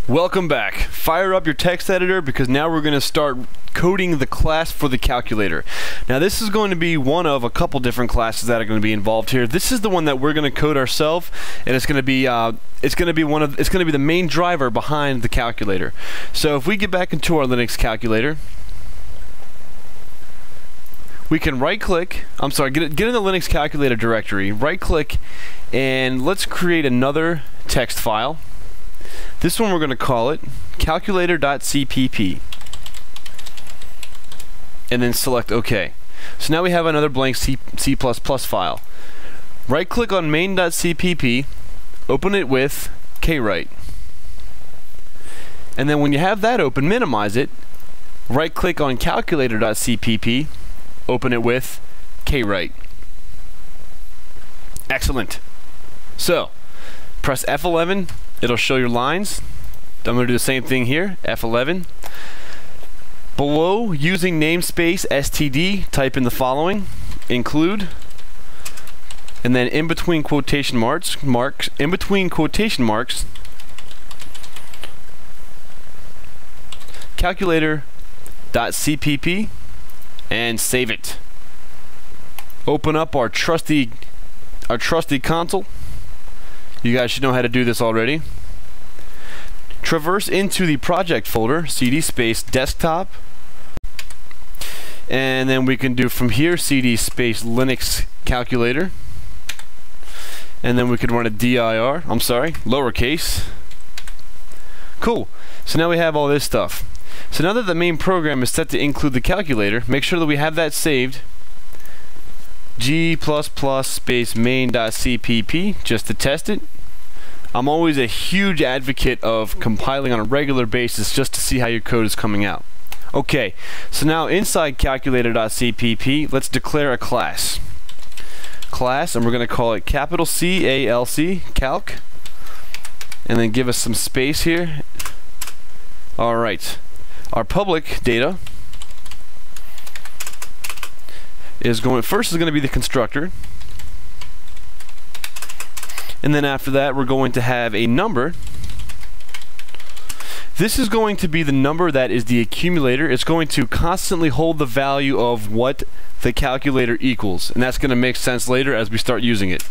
Welcome back. Fire up your text editor because now we're going to start coding the class for the calculator. Now this is going to be one of a couple different classes that are going to be involved here. This is the one that we're going to code ourselves, and it's going to be the main driver behind the calculator. So if we get back into our Linux calculator, we can get in the Linux calculator directory, right click, and let's create another text file. This one we're going to call it calculator.cpp, and then select OK. So now we have another blank C++ file. Right click on main.cpp, open it with kwrite, and then when you have that open, minimize it, right click on calculator.cpp, open it with kwrite. Excellent. So press F11, it'll show your lines. I'm going to do the same thing here, F11. Below, using namespace std, type in the following: include, and then in between quotation marks, calculator.cpp, and save it. Open up our trusty console. You guys should know how to do this already. Traverse into the project folder, cd space desktop, and then we can do from here cd space Linux calculator, and then we could run a lowercase. Cool. So now we have all this stuff. So now that the main program is set to include the calculator, make sure that we have that saved. G++ space main.cpp, just to test it. I'm always a huge advocate of compiling on a regular basis just to see how your code is coming out. Okay, so now inside calculator.cpp, let's declare a class. And we're going to call it capital C-A-L-C, calc, and then give us some space here. Alright, our public data is going to be the constructor, and then after that we're going to have a number. This is going to be the number that is the accumulator. It's going to constantly hold the value of what the calculator equals, and that's going to make sense later as we start using it.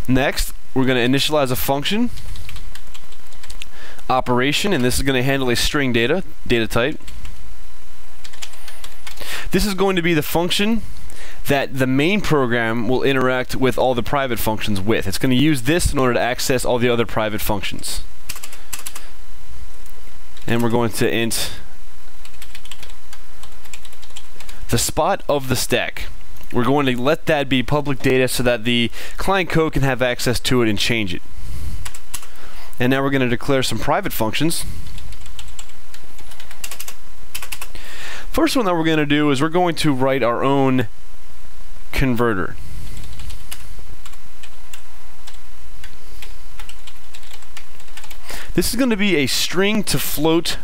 Next, we're going to initialize a function operation, and this is going to handle a string data type. This is going to be the function that the main program will interact with all the private functions with. It's going to use this in order to access all the other private functions. And we're going to int the spot of the stack. We're going to let that be public data so that the client code can have access to it and change it. And now we're going to declare some private functions. First one that we're going to do is we're going to write our own converter. This is going to be a string to float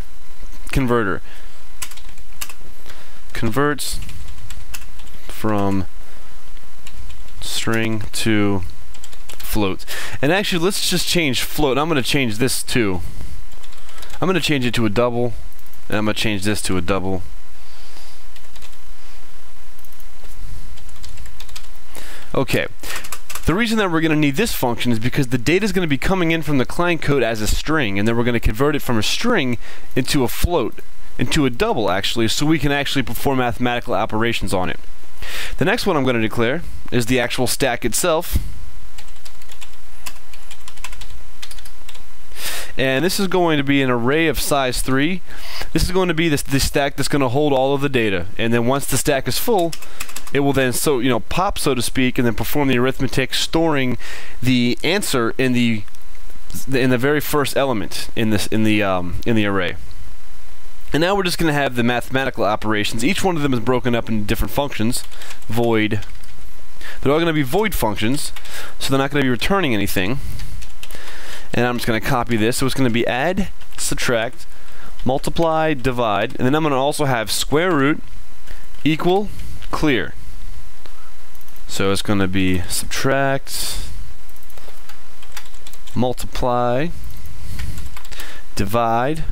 converter. Converts from string to float. And actually, let's just change float. I'm going to change this too. I'm going to change it to a double, and I'm going to change this to a double. Okay, the reason that we're going to need this function is because the data is going to be coming in from the client code as a string, and then we're going to convert it from a string into a float, into a double actually, so we can actually perform mathematical operations on it. The next one I'm going to declare is the actual stack itself. And this is going to be an array of size 3. This is going to be the stack that's going to hold all of the data, and then once the stack is full, it will then pop, so to speak, and then perform the arithmetic, storing the answer in the very first element in the array. And now we're just going to have the mathematical operations. Each one of them is broken up into different functions. Void. They're all going to be void functions, so they're not going to be returning anything. And I'm just going to copy this. So it's going to be add, subtract, multiply, divide, and then I'm going to also have square root, equal, clear. So it's going to be subtract, multiply, divide,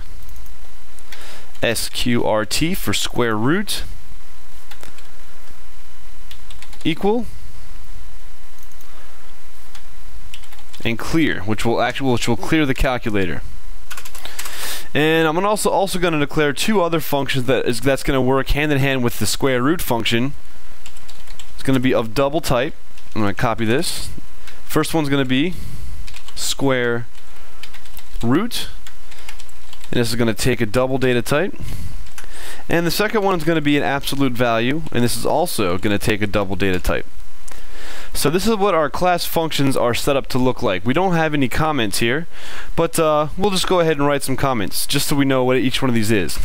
sqrt for square root, equal, and clear, which will clear the calculator. And I'm also going to declare two other functions that's going to work hand in hand with the square root function. It's going to be of double type. I'm going to copy this. First one's going to be square root, and this is going to take a double data type. And the second one is going to be an absolute value, and this is also going to take a double data type. So this is what our class functions are set up to look like. We don't have any comments here, but we'll just go ahead and write some comments just so we know what each one of these is.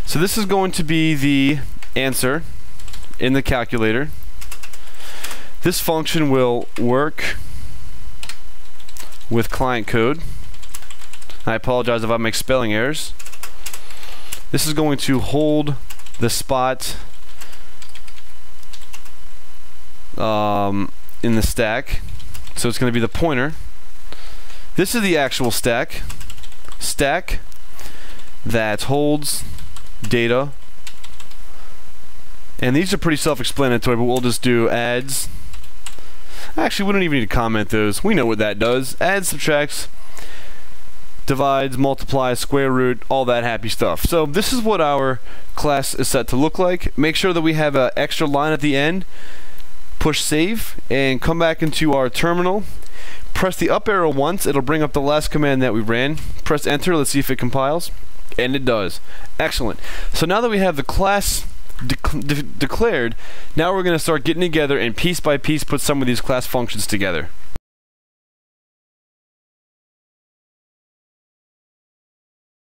So this is going to be the answer in the calculator. This function will work with client code. I apologize if I make spelling errors. This is going to hold the spot in the stack, so it's going to be the pointer. This is the actual stack that holds data, and these are pretty self-explanatory, but we'll just do adds. Actually, we don't even need to comment those. We know what that does. Adds, subtracts, divides, multiplies, square root, all that happy stuff. So this is what our class is set to look like. Make sure that we have an extra line at the end. Push save and come back into our terminal. Press the up arrow once, it'll bring up the last command that we ran. Press enter, let's see if it compiles, and it does. Excellent. So now that we have the class declared, now we're going to start getting together and piece by piece put some of these class functions together.